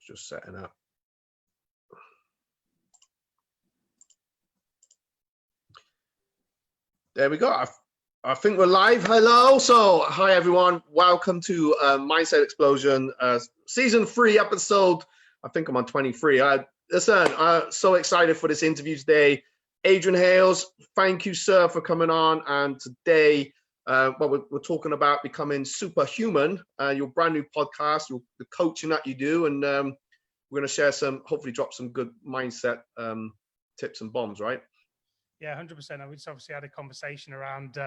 just setting up. There we go. I think we're live. Hello. So, hi everyone. Welcome to Mindset Explosion, season 3, episode. I think I'm on 23. Listen, I'm so excited for this interview today. Adrian Hales, thank you, sir, for coming on. And today, we're talking about becoming superhuman. Your brand new podcast, the coaching that you do, and we're going to share some, hopefully, drop some good mindset tips and bombs, right? Yeah, 100%. We just obviously had a conversation around,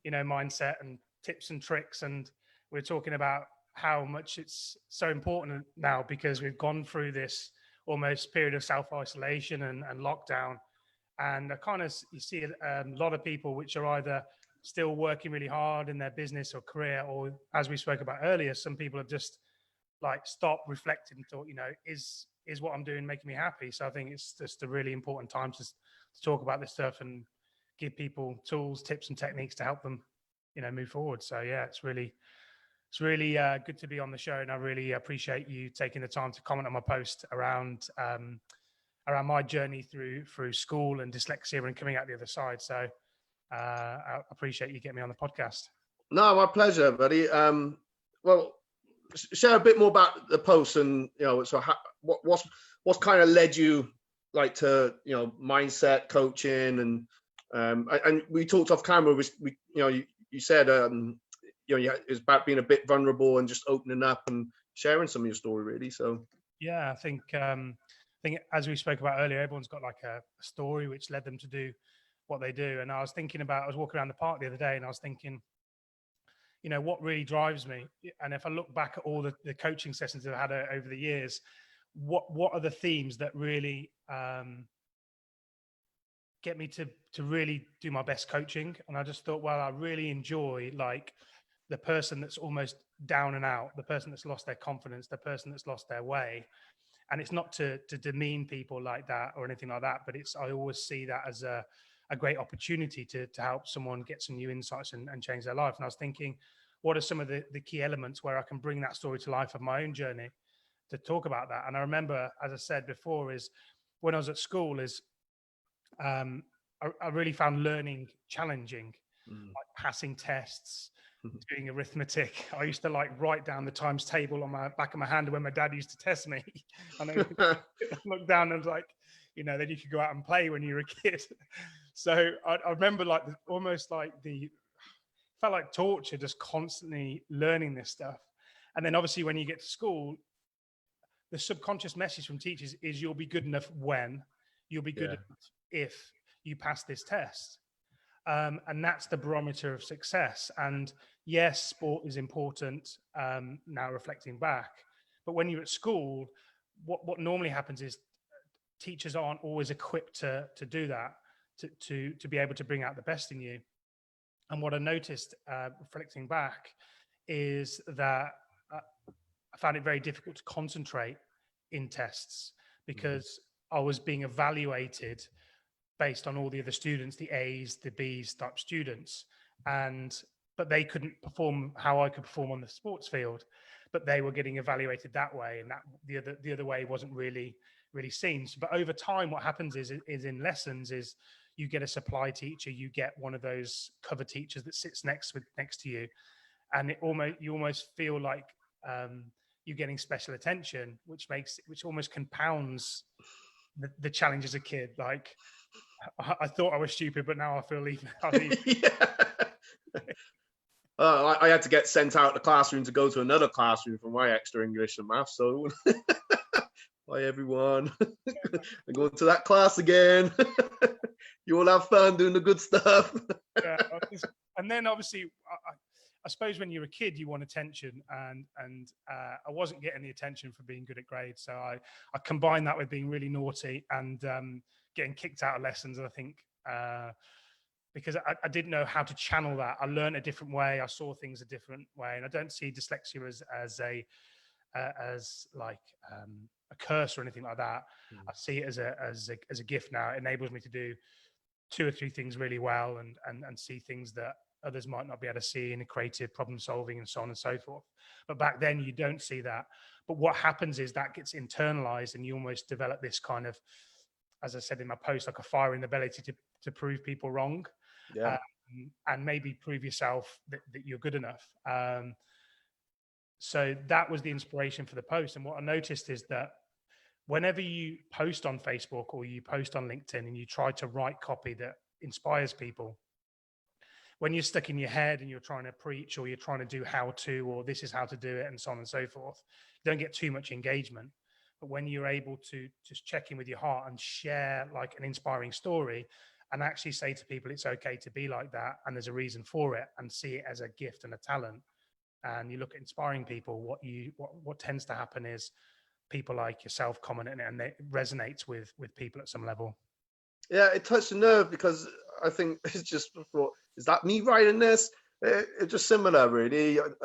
mindset and tips and tricks. And we're talking about how much it's so important now because we've gone through this almost period of self-isolation and lockdown. And you see a lot of people which are either still working really hard in their business or career, or as we spoke about earlier, some people have just like stopped, reflected and thought, is what I'm doing making me happy? So I think it's just a really important time to talk about this stuff and give people tools, tips and techniques to help them, move forward. So yeah, it's really good to be on the show. And I really appreciate you taking the time to comment on my post around my journey through school and dyslexia and coming out the other side. So I appreciate you getting me on the podcast. No, my pleasure, buddy. Well, share a bit more about the post and, so what's kind of led you like to, mindset coaching and we talked off camera. You said, it's about being a bit vulnerable and just opening up and sharing some of your story, really. So yeah, I think as we spoke about earlier, everyone's got like a story which led them to do what they do. And I was walking around the park the other day and I was thinking, what really drives me? And if I look back at all the coaching sessions that I've had over the years, what are the themes that really get me to really do my best coaching? And I just thought, well, I really enjoy like the person that's almost down and out, the person that's lost their confidence, the person that's lost their way. And it's not to demean people like that or anything like that, but I always see that as a great opportunity to help someone get some new insights and change their life. And I was thinking, what are some of the key elements where I can bring that story to life of my own journey to talk about that? And I remember, as I said before, is when I was at school, I really found learning challenging, like passing tests, doing arithmetic. I used to like write down the times table on my back of my hand when my dad used to test me. And I looked down and was like, then you could go out and play when you were a kid. So I remember like almost like felt like torture, just constantly learning this stuff. And then obviously when you get to school, the subconscious message from teachers is you'll be good enough when, you'll be good enough if you pass this test. And that's the barometer of success. And yes, sport is important now reflecting back. But when you're at school, what normally happens is teachers aren't always equipped to do that, to be able to bring out the best in you. And what I noticed reflecting back is that I found it very difficult to concentrate in tests because I was being evaluated based on all the other students, the A's, the B's type students. But they couldn't perform how I could perform on the sports field, but they were getting evaluated that way. And that the other way wasn't really seen. But over time, what happens is in lessons is you get a supply teacher, you get one of those cover teachers that sits next to you. And you almost feel like you're getting special attention, which almost compounds the challenge as a kid. Like, I thought I was stupid, but now I feel even. I had to get sent out of the classroom to go to another classroom for my extra English and maths. So, hi everyone, I'm going to that class again. You all have fun doing the good stuff. Yeah, and then obviously, I suppose when you're a kid, you want attention, and I wasn't getting the attention for being good at grades. So I combined that with being really naughty and getting kicked out of lessons. And I think because I didn't know how to channel that, I learned a different way. I saw things a different way, and I don't see dyslexia as a curse or anything like that. I see it as a gift now. It enables me to do 2 or 3 things really well and see things that others might not be able to see in creative problem solving and so on and so forth. But back then you don't see that. But what happens is that gets internalized and you almost develop this kind of, as I said in my post, like a fire in the belly to prove people wrong. Yeah. And maybe prove yourself that you're good enough. So that was the inspiration for the post. And what I noticed is that whenever you post on Facebook or you post on LinkedIn and you try to write copy that inspires people, when you're stuck in your head and you're trying to preach or you're trying to do how to, or this is how to do it and so on and so forth, you don't get too much engagement. But when you're able to just check in with your heart and share like an inspiring story and actually say to people, it's okay to be like that and there's a reason for it, and see it as a gift and a talent, and you look at inspiring people, what tends to happen is people like yourself comment on it and it resonates with people at some level. Yeah, it touched a nerve because I think it's just thought, is that me writing this? It's just similar, really. It's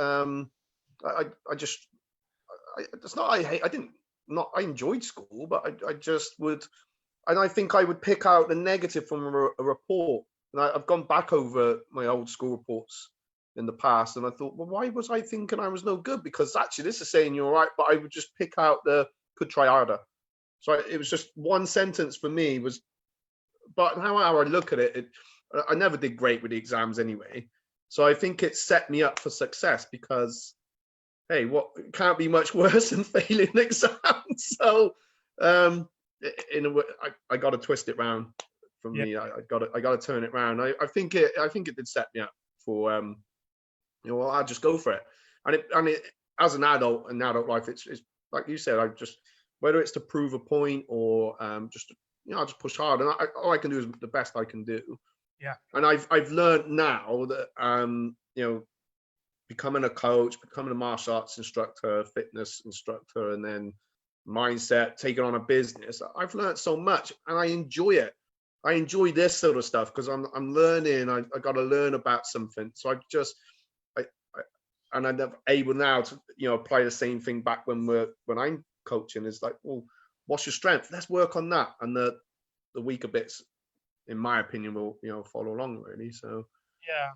not. I enjoyed school, but I just would, and I think I would pick out the negative from a report. And I've gone back over my old school reports in the past, and I thought, well, why was I thinking I was no good? Because actually, this is saying you're right, but I would just pick out the could try harder. So it was just one sentence for me was. But how I look at it, I never did great with the exams anyway. So I think it set me up for success because, hey, what it can't be much worse than failing exams. So, in a way, I got to twist it round. For me, I got to turn it round. I think it did set me up for, well, I'll just go for it. And it as an adult in adult life, it's like you said, I just whether it's to prove a point or just. I'll just push hard, and all I can do is the best I can do. Yeah. And I've learned now that becoming a coach, becoming a martial arts instructor, fitness instructor, and then mindset, taking on a business. I've learned so much, and I enjoy it. I enjoy this sort of stuff because I'm learning. I got to learn about something. So I'm able now to apply the same thing back when I'm coaching. Is like, well, what's your strength? Let's work on that, and the weaker bits, in my opinion, will follow along really. So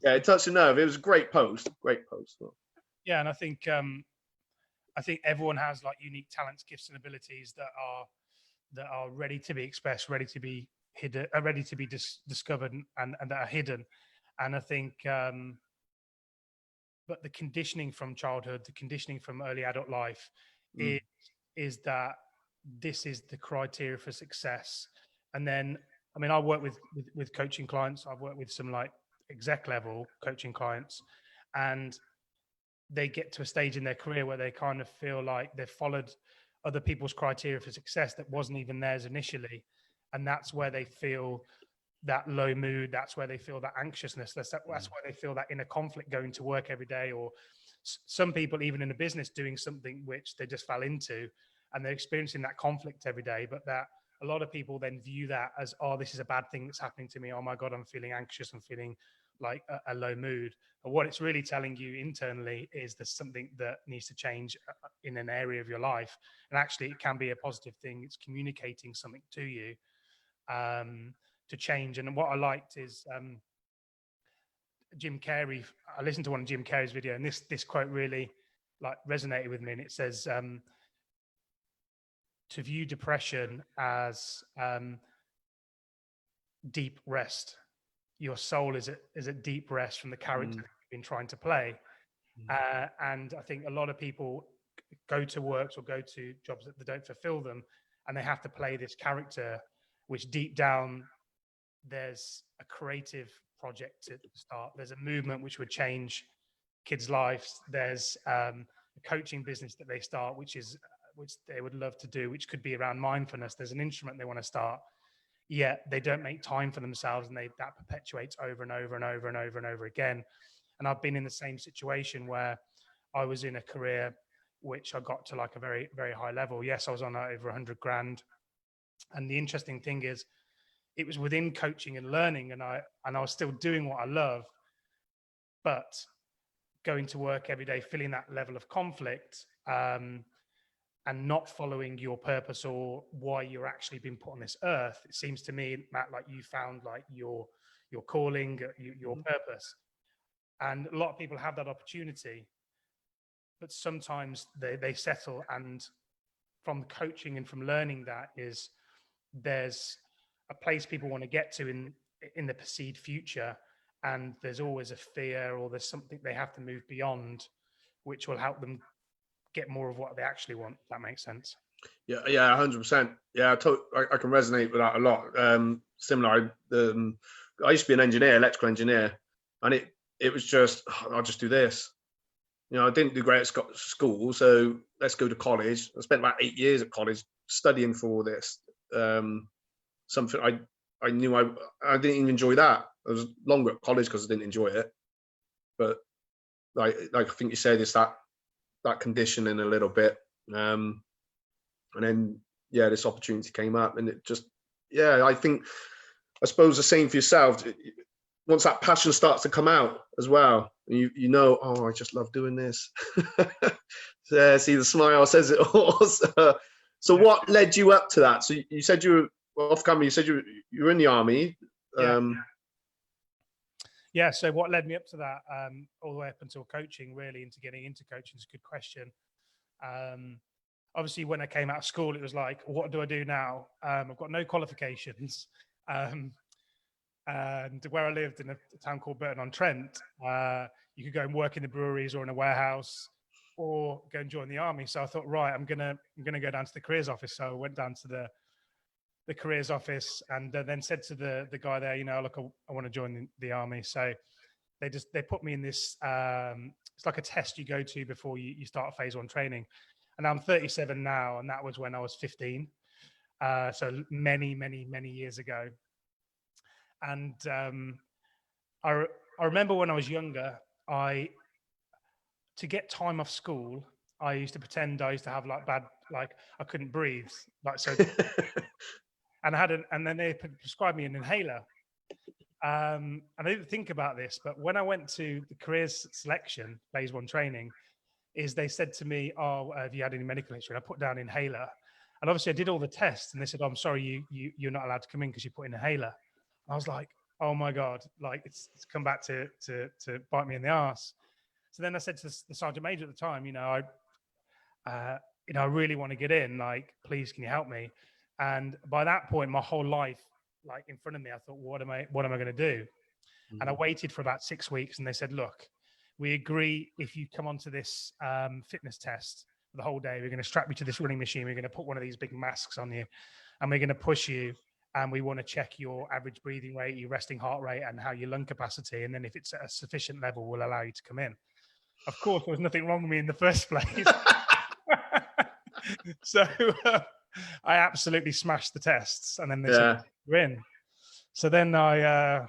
yeah, it touched a nerve. It was a great post. Yeah, and I think everyone has like unique talents, gifts, and abilities that are ready to be expressed, ready to be hidden, ready to be discovered, and that are hidden. And I think, but the conditioning from childhood, the conditioning from early adult life, is that this is the criteria for success. And then, I mean, I work with coaching clients. I've worked with some like exec level coaching clients, and they get to a stage in their career where they kind of feel like they've followed other people's criteria for success that wasn't even theirs initially. And that's where they feel that low mood. That's where they feel that anxiousness. That's where they feel that inner conflict going to work every day, or some people even in a business doing something which they just fell into, and they're experiencing that conflict every day. But that a lot of people then view that as, oh, this is a bad thing that's happening to me. Oh my God, I'm feeling anxious. I'm feeling like a low mood. But what it's really telling you internally is there's something that needs to change in an area of your life. And actually it can be a positive thing. It's communicating something to you to change. And what I liked is Jim Carrey. I listened to one of Jim Carrey's video, and this quote really like resonated with me. And it says, to view depression as deep rest. Your soul is at deep rest from the character that you've been trying to play. And I think a lot of people go to works or go to jobs that they don't fulfill them, and they have to play this character, which deep down there's a creative project to start. There's a movement which would change kids' lives. There's a coaching business that they start, which they would love to do, which could be around mindfulness. There's an instrument they want to start, yet they don't make time for themselves, and that perpetuates over and over and over and over and over again. And I've been in the same situation where I was in a career which I got to like a very, very high level. Yes, I was on over 100 grand. And the interesting thing is, it was within coaching and learning, and I was still doing what I love, but going to work every day, feeling that level of conflict, and not following your purpose or why you're actually been put on this earth. It seems to me, Matt, like you found like your calling, your purpose. And a lot of people have that opportunity, but sometimes they settle. And from coaching and from learning that is there's a place people want to get to in the perceived future, and there's always a fear or there's something they have to move beyond, which will help them get more of what they actually want. If that makes sense. Yeah, 100%. Yeah, I can resonate with that a lot. Similar. I used to be an engineer, electrical engineer, and it was just, I'll just do this. I didn't do great at school, so let's go to college. I spent about 8 years at college studying for all this. Something I knew I didn't even enjoy that. I was longer at college because I didn't enjoy it. But like I think you said, it's that conditioning a little bit. And then this opportunity came up, and it just I suppose the same for yourself. Once that passion starts to come out as well, you oh, I just love doing this. See, the smile says it all. So what led you up to that? So you said you were off camera. You said you were in the army. Yeah. So what led me up to that, all the way up until coaching, really, into getting into coaching, is a good question. Obviously, when I came out of school, it was like, what do I do now? I've got no qualifications. And where I lived in a town called Burton-on-Trent, you could go and work in the breweries or in a warehouse, or go and join the army. So I thought, right, I'm gonna go down to the careers office. So I went down to the careers office, and then said to the guy there, look, I want to join the army. So they put me in this. It's like a test you go to before you start phase 1 training. And I'm 37 now, and that was when I was 15. So many years ago. And I remember when I was younger, to get time off school, I used to pretend I used to have I couldn't breathe, so. And and then they prescribed me an inhaler. And I didn't think about this, but when I went to the careers selection, phase 1 training, they said to me, "Oh, have you had any medical history?" And I put down inhaler, and obviously I did all the tests, and they said, "Oh, I'm sorry, you're not allowed to come in because you put in inhaler." And I was like, "Oh my god!" It's come back to bite me in the ass. So then I said to the sergeant major at the time, I really want to get in. Please, can you help me? And by that point, my whole life, in front of me, I thought, what am I going to do? Mm-hmm. And I waited for about 6 weeks, and they said, "Look, we agree if you come onto this fitness test for the whole day, we're going to strap you to this running machine. We're going to put one of these big masks on you, and we're going to push you. And we want to check your average breathing rate, your resting heart rate, and how your lung capacity. And then if it's at a sufficient level, we'll allow you to come in." Of course, there was nothing wrong with me in the first place. So I absolutely smashed the tests, and then they said, "You're in." So then I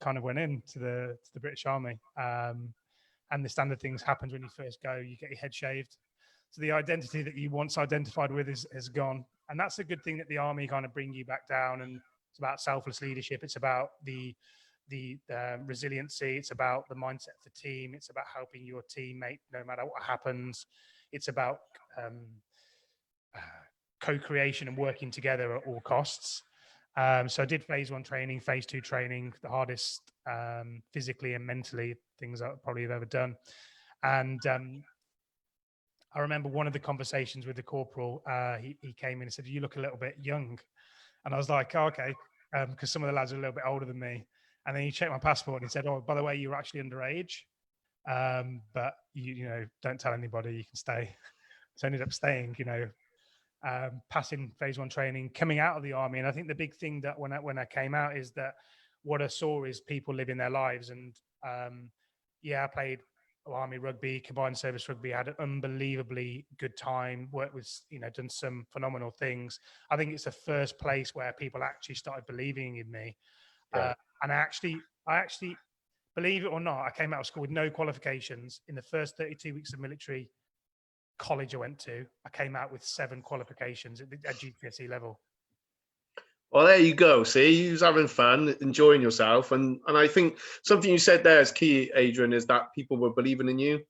kind of went into the British Army. And the standard things happens when you first go. You get your head shaved. So the identity that you once identified with is gone. And that's a good thing that the army kind of bring you back down. And it's about selfless leadership. It's about the resiliency. It's about the mindset of the team. It's about helping your teammate no matter what happens. It's about co-creation and working together at all costs. So I did phase 1 training, phase 2 training, the hardest physically and mentally things I probably have ever done. And I remember one of the conversations with the corporal, he came in and said, "You look a little bit young." And I was like, "Oh, okay," because some of the lads are a little bit older than me. And then he checked my passport and he said, "Oh, by the way, you're actually underage, but you don't tell anybody, you can stay." So I ended up staying, passing phase 1 training, coming out of the army. And I think the big thing that when I came out is that what I saw is people living their lives. And I played army rugby, combined service rugby, had an unbelievably good time, worked with, done some phenomenal things. I think it's the first place where people actually started believing in me. And I actually, believe it or not, I came out of school with no qualifications. In the first 32 weeks of military college I went to, I came out with 7 qualifications at GCSE level. Well, there you go. See, you was having fun, enjoying yourself. And I think something you said there is key, Adrian, is that people were believing in you.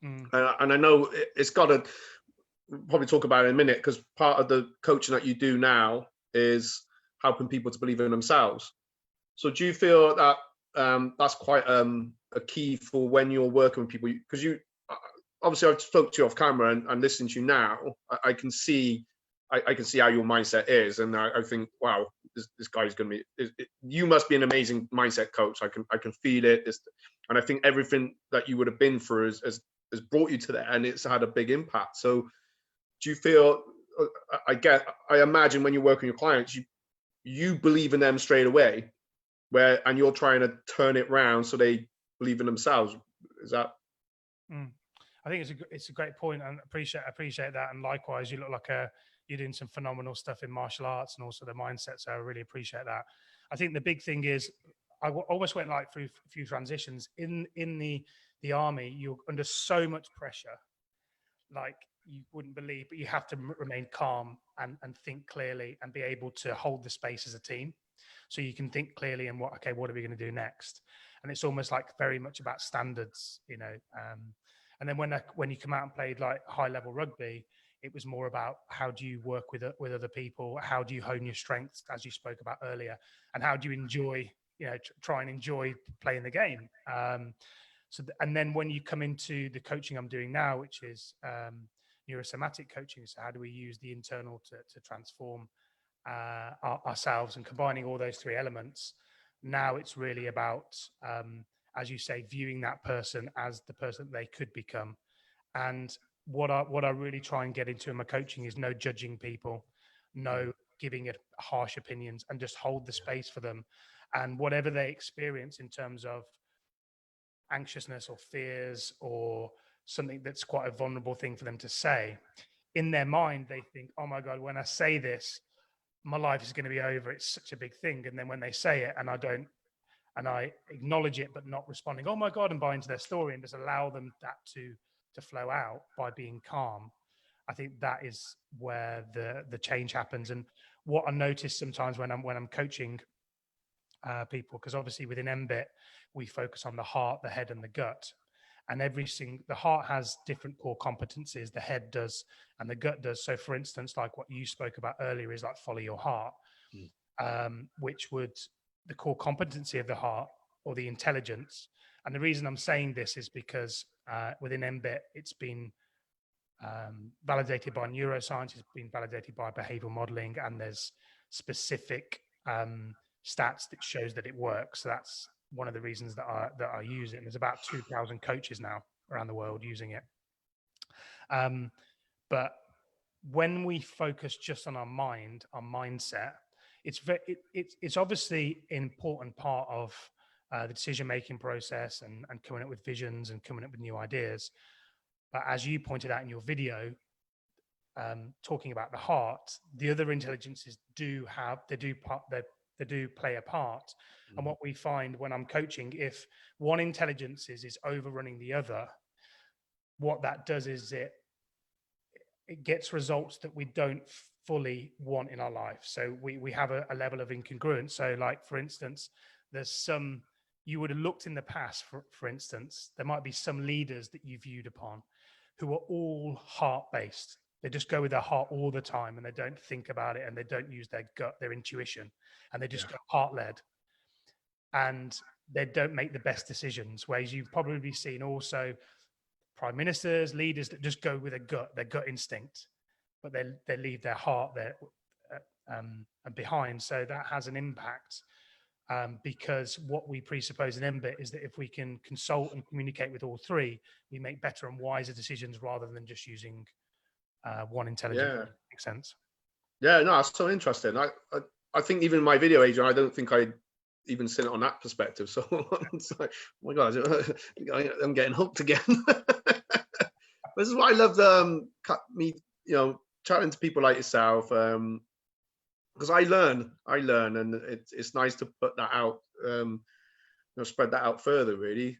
And I know it's got to probably talk about it in a minute, because part of the coaching that you do now is helping people to believe in themselves. So do you feel that that's quite a key for when you're working with people? Because you obviously, I've spoke to you off camera and listening to you now. I can see I can see how your mindset is, and I think, wow, this guy's going to be. You must be an amazing mindset coach. I can feel it, and I think everything that you would have been through has brought you to that, and it's had a big impact. So, do you feel? I imagine when you're working with your clients, you believe in them straight away, and you're trying to turn it around so they believe in themselves. Is that? I think it's a great point, and appreciate that. And likewise, you look like you're doing some phenomenal stuff in martial arts and also the mindset. So I really appreciate that. I think the big thing is I almost went like through a few transitions in the army. You're under so much pressure, like you wouldn't believe, but you have to remain calm and think clearly and be able to hold the space as a team. So you can think clearly and what are we going to do next? And it's almost like very much about standards, and then when you come out and played like high level rugby, it was more about how do you work with other people? How do you hone your strengths, as you spoke about earlier? And how do you enjoy, try and enjoy playing the game? And then when you come into the coaching I'm doing now, which is neurosomatic coaching. So how do we use the internal to transform ourselves, and combining all those three elements? Now it's really about, as you say, viewing that person as the person they could become. And what I really try and get into in my coaching is no judging people, no giving it harsh opinions, and just hold the space for them. And whatever they experience in terms of anxiousness or fears or something that's quite a vulnerable thing for them to say, in their mind, they think, oh my God, when I say this, my life is going to be over. It's such a big thing. And then when they say it and I acknowledge it, but not responding, oh my God, and buy into their story and just allow them that to flow out by being calm. I think that is where the change happens. And what I notice sometimes when I'm coaching people, because obviously within MBIT, we focus on the heart, the head, and the gut. And the heart has different core competencies, the head does, and the gut does. So for instance, like what you spoke about earlier is like follow your heart, which would the core competency of the heart or the intelligence. And the reason I'm saying this is because within MBIT, it's been validated by neuroscience, it's been validated by behavioral modeling, and there's specific stats that shows that it works. So that's one of the reasons that I use it. And there's about 2,000 coaches now around the world using it. But when we focus just on our mind, our mindset, it's obviously an important part of the decision-making process and coming up with visions and coming up with new ideas. But as you pointed out in your video, talking about the heart, the other intelligences do play a part. And what we find when I'm coaching, if one intelligence is overrunning the other, what that does is it gets results that we don't fully want in our life. So we have a level of incongruence. So like, for instance, you would have looked in the past, for instance, there might be some leaders that you viewed upon who are all heart-based. They just go with their heart all the time, and they don't think about it, and they don't use their gut, their intuition, and they just go heart-led. And they don't make the best decisions, whereas you've probably seen also prime ministers, leaders that just go with their gut instinct, but they leave their heart there behind. So that has an impact because what we presuppose in MBIT is that if we can consult and communicate with all three, we make better and wiser decisions rather than just using one intelligence. Yeah. Makes sense. Yeah, no, that's so interesting. I think even in my video, Adrian, I don't think I'd even seen it on that perspective. So it's like, oh my God, I'm getting hooked again. This is why I love chatting to people like yourself, because I learn, and it's nice to put that out, spread that out further, really,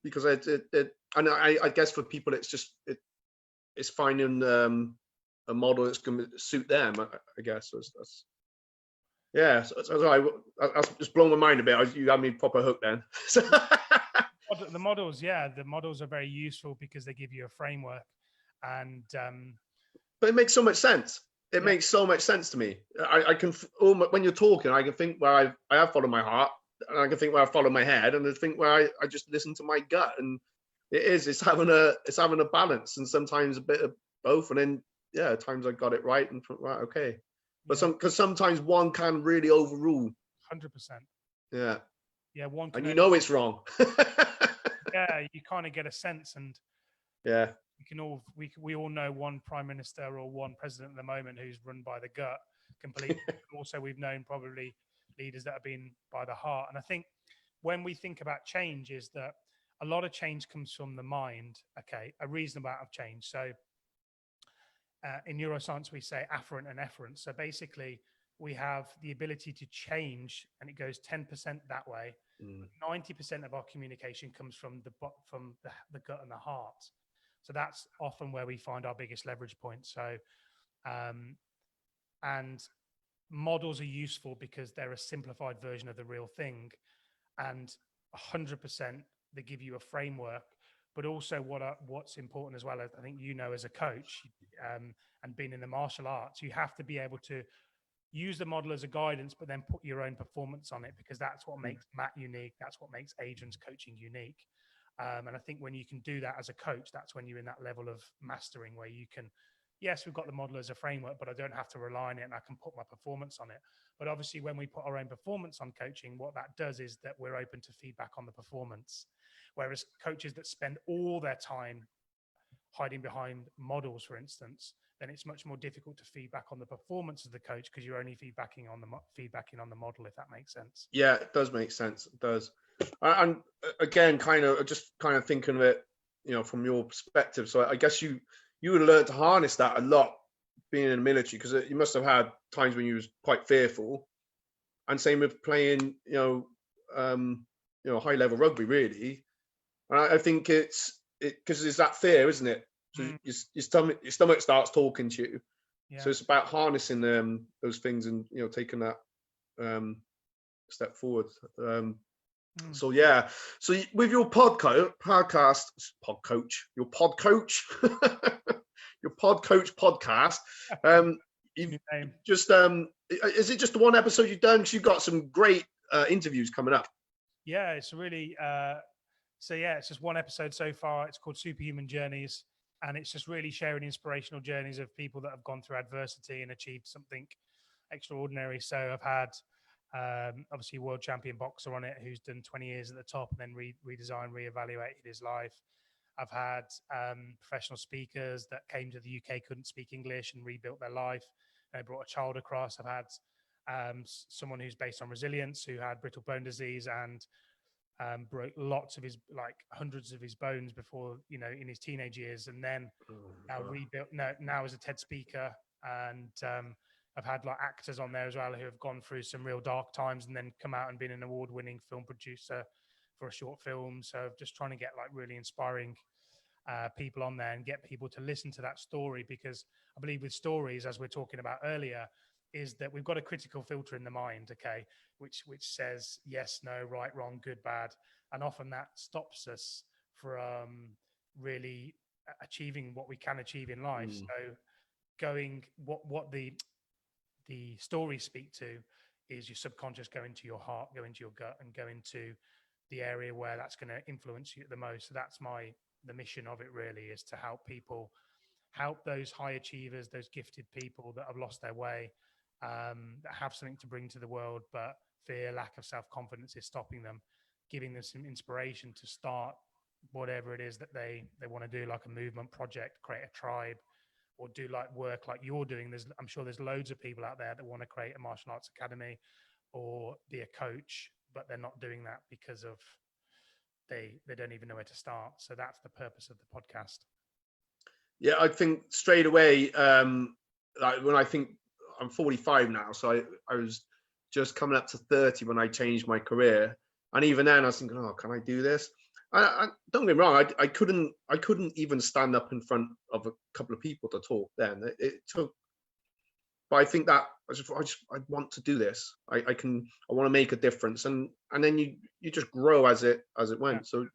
because and I guess for people, it's finding a model that's going to suit them. I guess that's yeah. So that's just blown my mind a bit. You had me proper hooked then. The models are very useful because they give you a framework, and but it makes so much sense. It makes so much sense to me. I can when you're talking, I can think, well, I have followed my heart. and I can think where I follow my head, and I think where I just listen to my gut, and it's having a balance, and sometimes a bit of both, and then at times I got it right and right, okay. But because sometimes one can really overrule. 100%. Yeah. Yeah, one can. And you know it's wrong. Yeah, you kind of get a sense, and yeah, we all know one prime minister or one president at the moment who's run by the gut completely. Also, we've known probably leaders that have been by the heart. And I think when we think about change, is that a lot of change comes from the mind. Okay, a reasonable amount of change. So in neuroscience, we say afferent and efferent. So basically, we have the ability to change, and it goes 10% that way. 90% of our communication comes from the gut and the heart. So that's often where we find our biggest leverage point. So, and models are useful because they're a simplified version of the real thing, and 100% they give you a framework. But also, what's important as well, I think as a coach and being in the martial arts, you have to be able to use the model as a guidance, but then put your own performance on it, because that's what makes Matt unique. That's what makes Adrian's coaching unique. And I think when you can do that as a coach, that's when you're in that level of mastering where you can, yes, we've got the model as a framework, but I don't have to rely on it, and I can put my performance on it. But obviously, when we put our own performance on coaching, what that does is that we're open to feedback on the performance. Whereas coaches that spend all their time hiding behind models, for instance, then it's much more difficult to feedback on the performance of the coach, because you're only feedbacking on the model, if that makes sense. Yeah, it does make sense. It does. And again, kind of thinking of it, from your perspective. So I guess you would have learned to harness that a lot being in the military, because you must have had times when you was quite fearful, and same with playing, high level rugby, really. And I think it's because it's that fear, isn't it? So your stomach starts talking to you. Yeah. So it's about harnessing those things, and taking that step forward. So yeah. So with your pod coach, your pod coach podcast. You've just is it just the one episode you've done? Because you've got some great interviews coming up. Yeah, it's really. It's just one episode so far. It's called Superhuman Journeys, and it's just really sharing inspirational journeys of people that have gone through adversity and achieved something extraordinary. So I've had obviously world champion boxer on it who's done 20 years at the top and then reevaluated his life. I've had professional speakers that came to the UK, couldn't speak English, and rebuilt their life. They brought a child across. I've had someone who's based on resilience, who had brittle bone disease and broke lots of hundreds of his bones before, in his teenage years, and then rebuilt. Now as a TED speaker, and I've had actors on there as well who have gone through some real dark times and then come out and been an award-winning film producer for a short film. So just trying to get really inspiring people on there and get people to listen to that story, because I believe with stories, as we're talking about earlier, is that we've got a critical filter in the mind, okay, which says yes, no, right, wrong, good, bad, and often that stops us from really achieving what we can achieve in life. So going what the stories speak to is your subconscious, go into your heart, go into your gut, and go into the area where that's going to influence you the most. So that's the mission of it, really, is to help people, help those high achievers, those gifted people that have lost their way, that have something to bring to the world, but fear, lack of self-confidence is stopping them, giving them some inspiration to start whatever it is that they want to do, like a movement project, create a tribe, or do work like you're doing. I'm sure there's loads of people out there that want to create a martial arts academy or be a coach, but they're not doing that because of they don't even know where to start. So that's the purpose of the podcast. Yeah, I think straight away, when I think I'm 45 now, so I was just coming up to 30 when I changed my career, and even then I was thinking, oh, can I do this? I don't get me wrong, I couldn't even stand up in front of a couple of people to talk then. It took, but I think that I want to do this. I want to make a difference, and then you just grow as it went. Yeah. So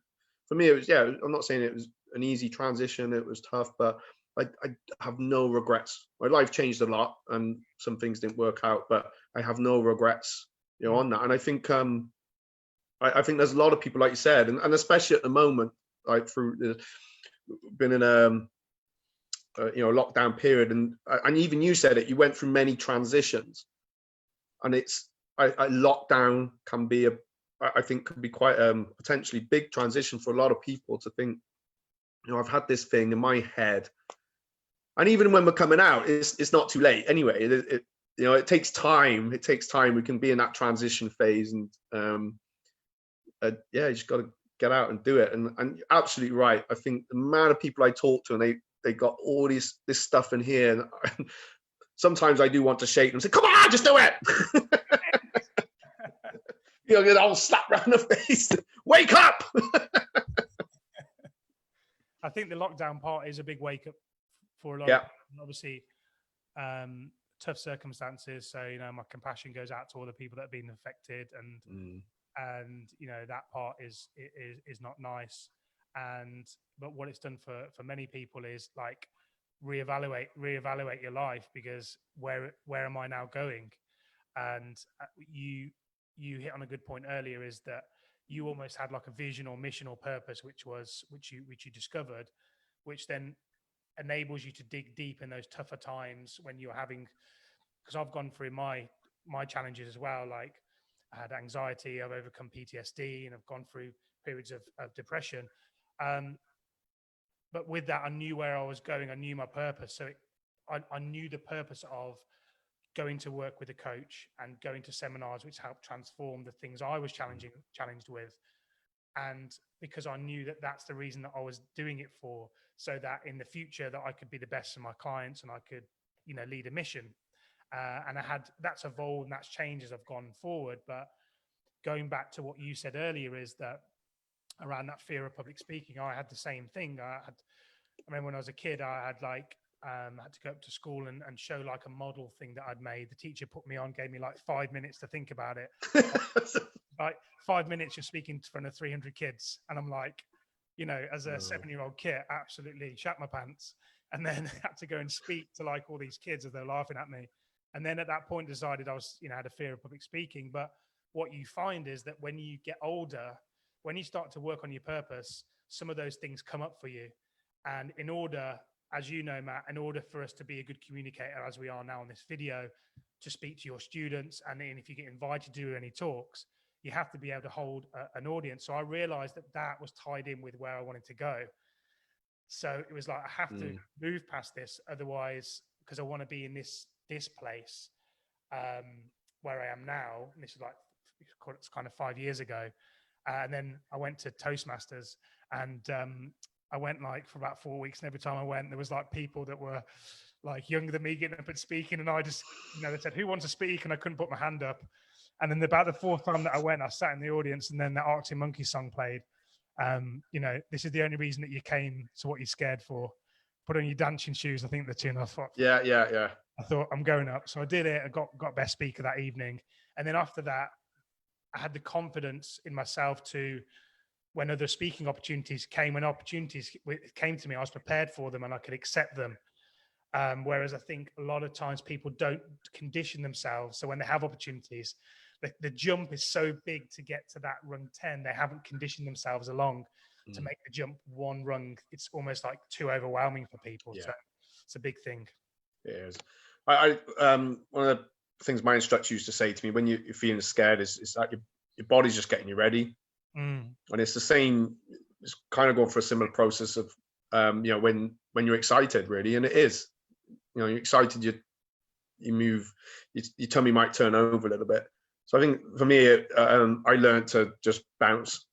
for me, it was, I'm not saying it was an easy transition. It was tough, but I have no regrets. My life changed a lot, and some things didn't work out, but I have no regrets, on that. And I think I think there's a lot of people, like you said, and especially at the moment, like been in a lockdown period, and even you said it, you went through many transitions, and it's lockdown can be I think could be quite potentially big transition for a lot of people to think, I've had this thing in my head, and even when we're coming out, it's not too late anyway. It takes time. It takes time. We can be in that transition phase, and you just got to get out and do it. And you're absolutely right. I think the amount of people I talk to, and they got all this stuff in here, and sometimes I do want to shake them and say, "Come on, just do it." Get the whole slap round the face. Wake up! I think the lockdown part is a big wake up for a lot. Yeah. Obviously, tough circumstances. So my compassion goes out to all the people that have been affected, and that part is not nice. But what it's done for many people is like reevaluate your life, because where am I now going? And you hit on a good point earlier, is that you almost had like a vision or mission or purpose, which you discovered, which then enables you to dig deep in those tougher times when you're having, because I've gone through my challenges as well. Like I had anxiety, I've overcome PTSD, and I've gone through periods of depression. But with that, I knew where I was going. I knew my purpose. So I knew the purpose of going to work with a coach and going to seminars, which helped transform the things I was challenged with. And because I knew that that's the reason that I was doing it for, so that in the future that I could be the best for my clients and I could, lead a mission. And that's evolved and that's changed as I've gone forward. But going back to what you said earlier, is that around that fear of public speaking, I had the same thing. I remember when I was a kid, I had had to go up to school and show like a model thing that I'd made. The teacher put me on, gave me like 5 minutes to think about it. Like 5 minutes, you're speaking in front of 300 kids. And I'm like, as a 7-year-old kid, absolutely shat my pants. And then had to go and speak to like all these kids as they're laughing at me. And then at that point decided I was, had a fear of public speaking. But what you find is that when you get older, when you start to work on your purpose, some of those things come up for you. And in order, as you know, Matt, in order for us to be a good communicator, as we are now in this video, to speak to your students, and then if you get invited to do any talks, you have to be able to hold an audience. So I realized that was tied in with where I wanted to go. So it was like, I have to move past this, otherwise, because I want to be in this place where I am now. And this is like, it's kind of 5 years ago. And then I went to Toastmasters, and I went like for about 4 weeks, and every time I went, there was like people that were like younger than me getting up and speaking, and I just, they said, "Who wants to speak?" And I couldn't put my hand up. And then about the fourth time that I went, I sat in the audience, and then the Arctic Monkeys song played. This is the only reason that you came to what you're scared for. Put on your dancing shoes, I think the tune. I thought, yeah. I thought, I'm going up. So I did it. I got best speaker that evening. And then after that, I had the confidence in myself to, when other speaking opportunities came, when opportunities came to me, I was prepared for them and I could accept them. Whereas I think a lot of times people don't condition themselves. So when they have opportunities, the jump is so big to get to that rung 10, they haven't conditioned themselves along to make the jump one rung. It's almost like too overwhelming for people. Yeah. So it's a big thing. It is. I one of the things my instructor used to say to me when you're feeling scared is that your body's just getting you ready. And it's the same, it's kind of going for a similar process of when you're excited, really. And it is, you're excited, you move, your tummy might turn over a little bit. So I think for me, I learned to just bounce,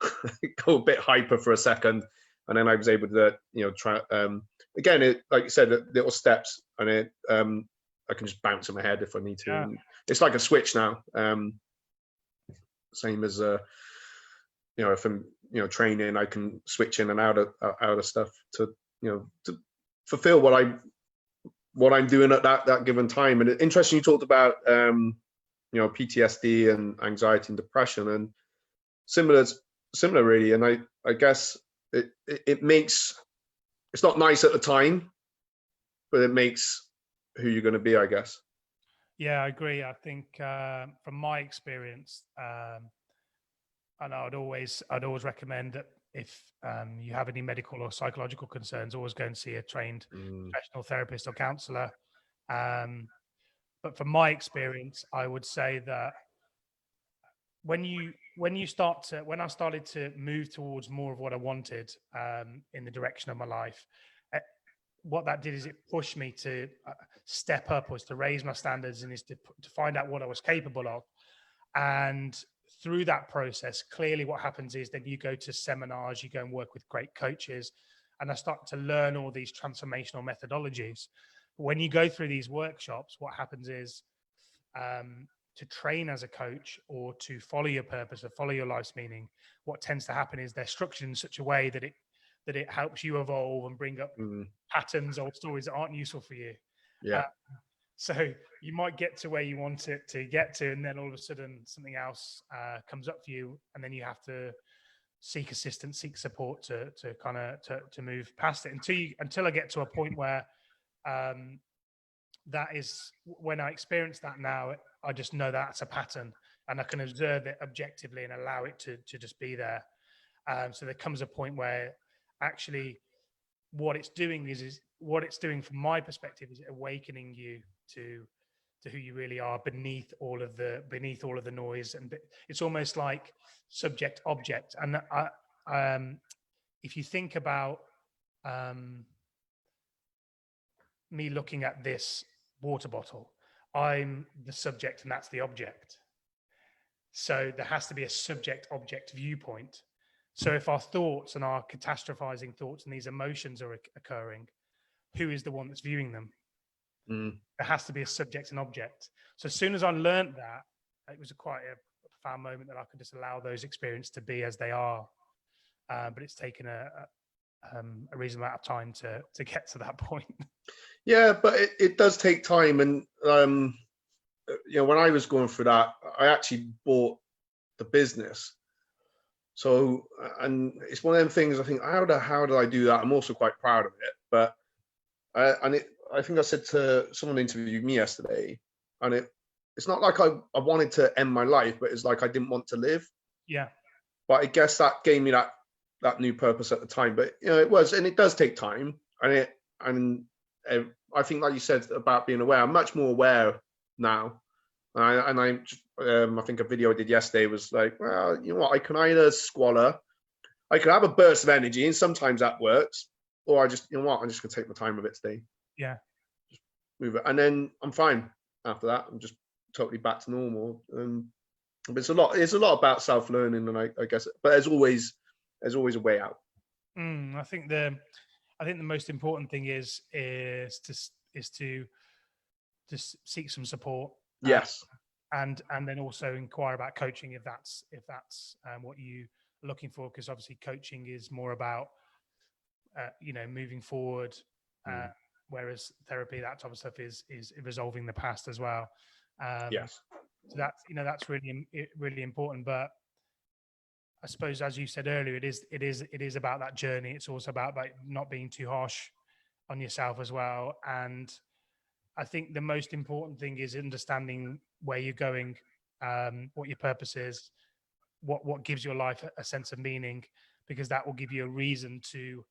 go a bit hyper for a second, and then I was able to try again, it, like you said, little steps, and I can just bounce in my head if I need to. Yeah. It's like a switch now. Same as if I'm training, I can switch in and out of stuff to fulfill what I'm doing at that given time. And interesting, you talked about PTSD and anxiety and depression, and similar really. And I guess it makes, it's not nice at the time, but it makes who you're going to be, I guess. Yeah, I agree. I think from my experience, I'd always recommend that if you have any medical or psychological concerns, always go and see a trained professional therapist or counselor. But from my experience, I would say that when I started to move towards more of what I wanted in the direction of my life, what that did is it pushed me to step up, was to raise my standards, and is to find out what I was capable of. And through that process, clearly what happens is then you go to seminars, you go and work with great coaches, and I start to learn all these transformational methodologies. When you go through these workshops, what happens is to train as a coach or to follow your purpose or follow your life's meaning, what tends to happen is they're structured in such a way that it helps you evolve and bring up patterns or stories that aren't useful for you. Yeah. So you might get to where you want it to get to, and then all of a sudden something else comes up for you, and then you have to seek assistance, seek support to move past it until I get to a point where that is when I experience that now. I just know that's a pattern, and I can observe it objectively and allow it to just be there. So there comes a point where actually what it's doing is what it's doing from my perspective is awakening you to who you really are beneath all of the noise. And it's almost like subject object. And if you think about me looking at this water bottle, I'm the subject and that's the object. So there has to be a subject object viewpoint. So if our thoughts and our catastrophizing thoughts and these emotions are occurring, who is the one that's viewing them? There has to be a subject and object. So as soon as I learned that, it was quite a profound moment that I could just allow those experiences to be as they are. But it's taken a reasonable amount of time to get to that point. Yeah, but it does take time. And, when I was going through that, I actually bought the business. So, and it's one of them things I think, how did I do that? I'm also quite proud of it. But, I think I said to someone interviewed me yesterday, and it's not like I wanted to end my life, but it's like I didn't want to live. Yeah. But I guess that gave me that new purpose at the time. But it was, and it does take time. And I think, like you said about being aware, I'm much more aware now. And I think a video I did yesterday was like, well, you know what? I can either squalor, I can have a burst of energy, and sometimes that works, or I just, I'm just gonna take my time with it today. Yeah. Just move it, and then I'm fine after that. I'm just totally back to normal. But it's a lot about self-learning, and I guess, but there's always a way out. I think the most important thing is to seek some support. Yes. And then also inquire about coaching if that's what you're looking for, because obviously coaching is more about moving forward, whereas therapy, that type of stuff is resolving the past as well. Yes. So that's really important. But I suppose, as you said earlier, it is about that journey. It's also about like not being too harsh on yourself as well. And I think the most important thing is understanding where you're going, what your purpose is, what gives your life a sense of meaning, because that will give you a reason to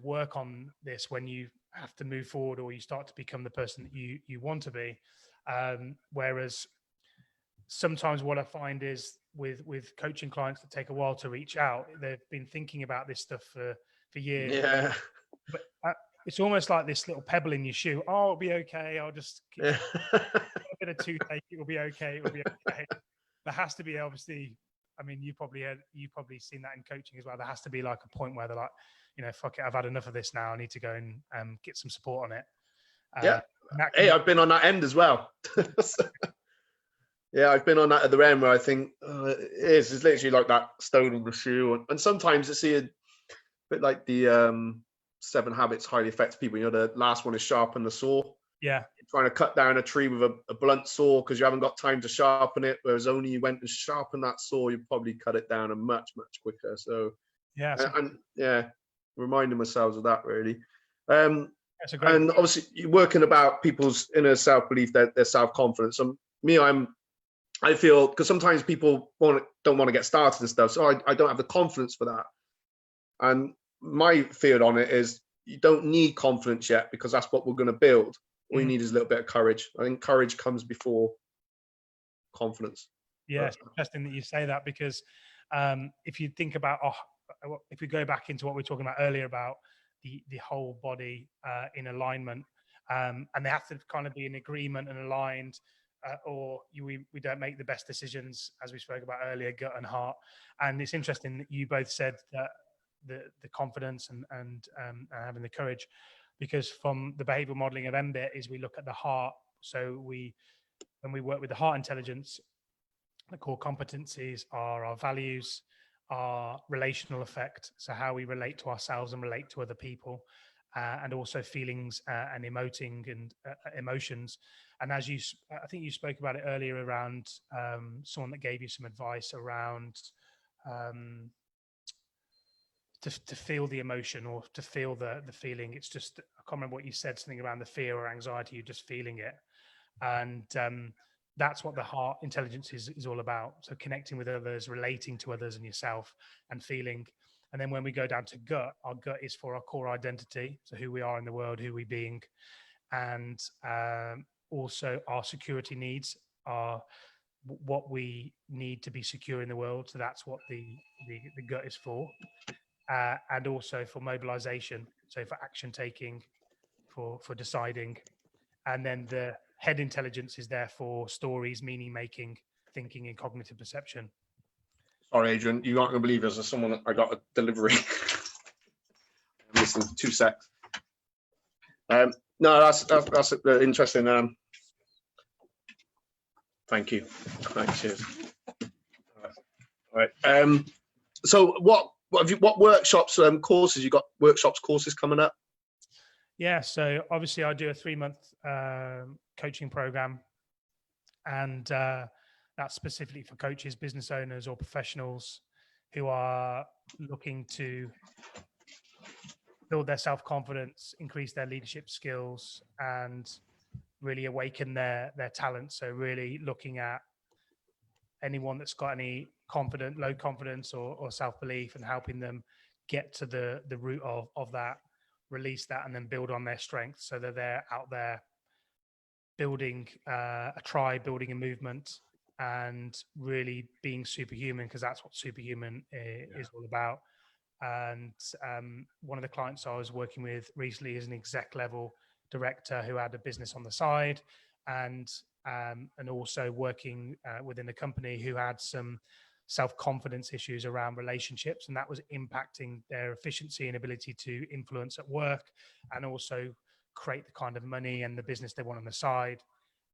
work on this when you have to move forward or you start to become the person that you want to be. Whereas sometimes what I find is with coaching clients that take a while to reach out, they've been thinking about this stuff for years. Yeah. But it's almost like this little pebble in your shoe. Oh, it'll be okay. I'll just keep a bit of toothache. It will be okay. It will be okay. There has to be, obviously, I mean, you've probably seen that in coaching as well. There has to be like a point where they're like, fuck it, I've had enough of this now. I need to go and get some support on it. Yeah. Hey, I've been on that end as well. Yeah, I've been on that at the end where I think it's literally like that stone in the shoe. And sometimes it's a bit like the 7 Habits Highly Effective People. The last one is sharpen the saw. Yeah. You're trying to cut down a tree with a blunt saw because you haven't got time to sharpen it. Whereas only you went and sharpened that saw, you probably cut it down much, much quicker. So yeah, and reminding ourselves of that really. That's a great and obviously you're working about people's inner self-belief, their self-confidence. Me, I feel, because sometimes people don't want to get started and stuff, so I don't have the confidence for that. And my fear on it is you don't need confidence yet, because that's what we're going to build. All you need is a little bit of courage. I think courage comes before confidence. Yeah, it's interesting that you say that, because if you think about, if we go back into what we were talking about earlier about the whole body in alignment, and they have to kind of be in agreement and aligned, or we don't make the best decisions, as we spoke about earlier, gut and heart. And it's interesting that you both said that the confidence and having the courage, because from the behavioral modeling of MBIT is we look at the heart. So when we work with the heart intelligence, the core competencies are our values, our relational effect, so how we relate to ourselves and relate to other people, and also feelings and emoting and emotions. And as I think you spoke about it earlier around someone that gave you some advice around to feel the emotion or to feel the feeling. It's just, I can't remember what you said, something around the fear or anxiety, you're just feeling it. And that's what the heart intelligence is all about. So connecting with others, relating to others and yourself, and feeling. And then when we go down to gut, our gut is for our core identity, so who we are in the world, who we being, and also our security needs are what we need to be secure in the world. So that's what the gut is for. And also for mobilization, so for action taking, for deciding. And then the head intelligence is there for stories, meaning making, thinking, and cognitive perception. Sorry, Adrian, you aren't going to believe this. There's someone, I got a delivery. Listen, 2 secs. No, that's interesting. Thank you. Right, cheers. All right. So what workshops, courses, you got courses coming up? Yeah, so obviously I do a 3-month coaching program, and that's specifically for coaches, business owners, or professionals who are looking to build their self-confidence, increase their leadership skills, and really awaken their talent. So really looking at anyone that's got any low confidence or self-belief, and helping them get to the root of that, release that, and then build on their strengths, so that they're out there building a tribe, building a movement, and really being superhuman, because that's what Superhuman is all about. And one of the clients I was working with recently is an exec level director who had a business on the side, and also working within a company who had some self-confidence issues around relationships, and that was impacting their efficiency and ability to influence at work, and also create the kind of money and the business they want on the side.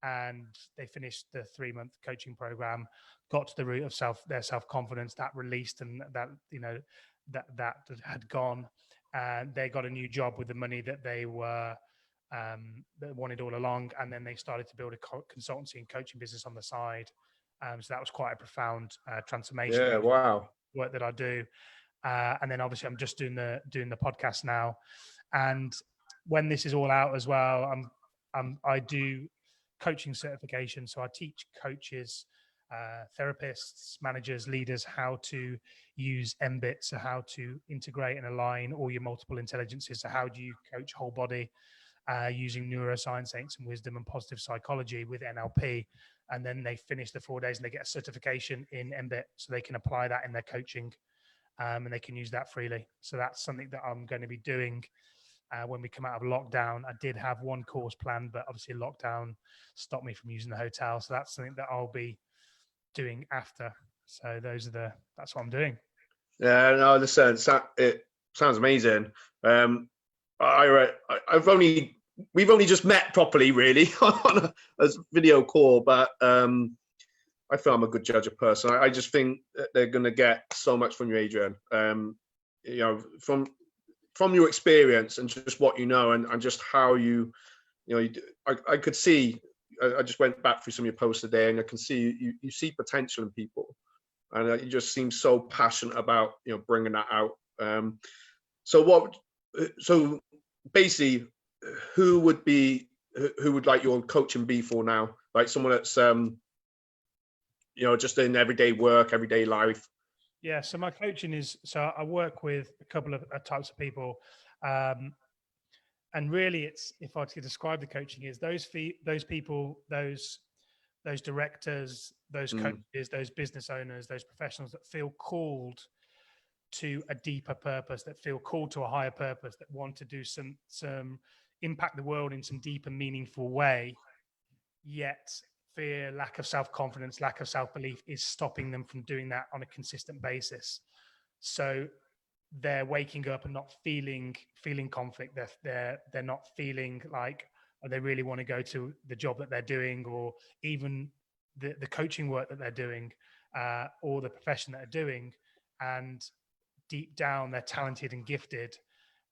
And they finished the 3-month coaching program, got to the root of their self-confidence, that released, and that that had gone, and they got a new job with the money that they were that wanted all along. And then they started to build a consultancy and coaching business on the side. So that was quite a profound transformation. Yeah, wow. Work that I do, and then obviously I'm just doing the podcast now. And when this is all out as well, I do coaching certification. So I teach coaches, therapists, managers, leaders how to use MBIT, so how to integrate and align all your multiple intelligences. So how do you coach whole body using neuroscience, ancient wisdom, and positive psychology with NLP? And then they finish the 4 days and they get a certification in MBIT, so they can apply that in their coaching, and they can use that freely. So that's something that I'm going to be doing when we come out of lockdown. I did have one course planned, but obviously lockdown stopped me from using the hotel. So that's something that I'll be doing after. So that's what I'm doing. Yeah, no, listen, it sounds amazing. We've only just met properly, really, on a video call, but I feel I'm a good judge of person. I just think that they're going to get so much from you, Adrian. From your experience and just what you know, and just how I could see. I just went back through some of your posts today, and I can see you see potential in people, and you just seem so passionate about bringing that out. So basically, who would like your coaching be for now? Like someone that's just in everyday work, everyday life? Yeah, so my coaching is, so I work with a couple of types of people. And really it's, if I could describe the coaching, is those people, those directors, those coaches, those business owners, those professionals that feel called to a deeper purpose, that feel called to a higher purpose, that want to do some impact the world in some deep and meaningful way, yet fear, lack of self-confidence, lack of self-belief is stopping them from doing that on a consistent basis. So they're waking up and not feeling conflict. They're not feeling like they really want to go to the job that they're doing, or even the coaching work that they're doing, or the profession that they're doing. And deep down, they're talented and gifted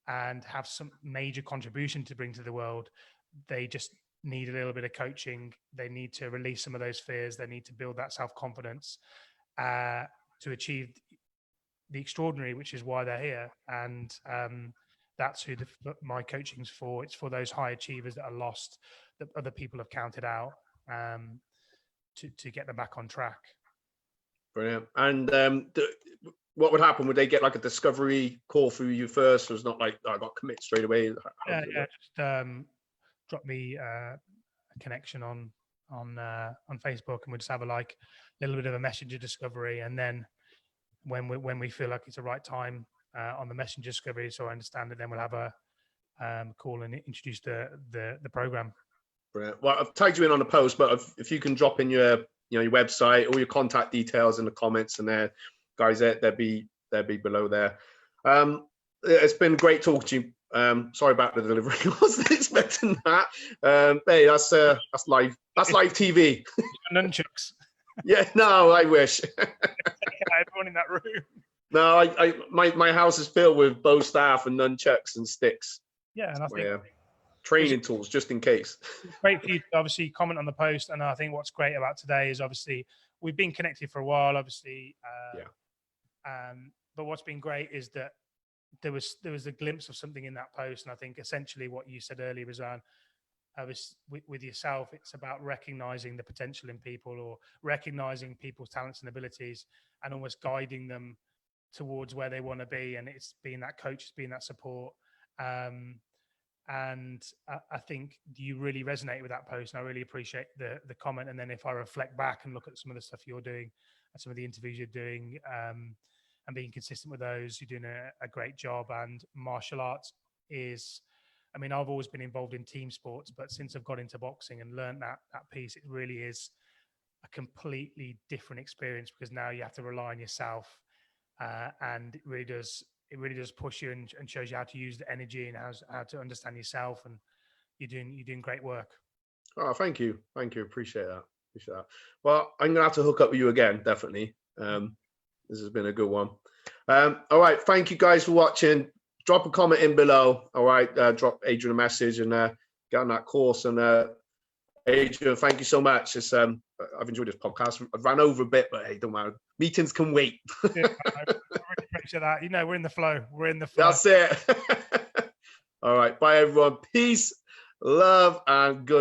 and have some major contribution to bring to the world. They just need a little bit of coaching. They need to release some of those fears. They need to build that self-confidence to achieve the extraordinary, which is why they're here. And that's who my coaching's for. It's for those high achievers that are lost, that other people have counted out, to get them back on track. Brilliant. And what would happen? Would they get like a discovery call through you first? Or it's not like, I got commit straight away? Just drop me a connection on Facebook, and we'll just have a little bit of a messenger discovery. And then when we feel like it's the right time on the messenger discovery, so I understand it, then we'll have a call and introduce the program. Brilliant. Well, I've tagged you in on the post, but if you can drop in your your website, all your contact details in the comments, and there, guys, they'll be below there. It's been great talking to you. Sorry about the delivery. I wasn't expecting that. Hey, that's live. That's live TV. Nunchucks. Yeah, no, I wish. Everyone in that room. No, my house is filled with bow staff and nunchucks and sticks. Yeah, and I think training tools just in case. Great for you to obviously comment on the post, and I think what's great about today is obviously we've been connected for a while, obviously. But what's been great is that there was a glimpse of something in that post, and I think essentially what you said earlier, Razan, with yourself, it's about recognizing the potential in people, or recognizing people's talents and abilities, and almost guiding them towards where they want to be. And it's being that coach, it's being that support. And I think you really resonate with that post, and I really appreciate the comment. And then if I reflect back and look at some of the stuff you're doing and some of the interviews you're doing, and being consistent with those, you're doing a great job. And martial arts is, I mean, I've always been involved in team sports, but since I've got into boxing and learned that piece, it really is a completely different experience, because now you have to rely on yourself, and it really does push you and shows you how to use the energy and how to understand yourself. And you're doing great work. Oh, thank you. Appreciate that. Well, I'm gonna have to hook up with you again, definitely. This has been a good one. All right, thank you guys for watching. Drop a comment in below. All right, drop Adrian a message and get on that course. And Adrian, thank you so much. It's I've enjoyed this podcast. I've ran over a bit, but hey, don't matter. Meetings can wait. Yeah, I really appreciate that. We're in the flow. That's it. All right, bye everyone. Peace, love, and good.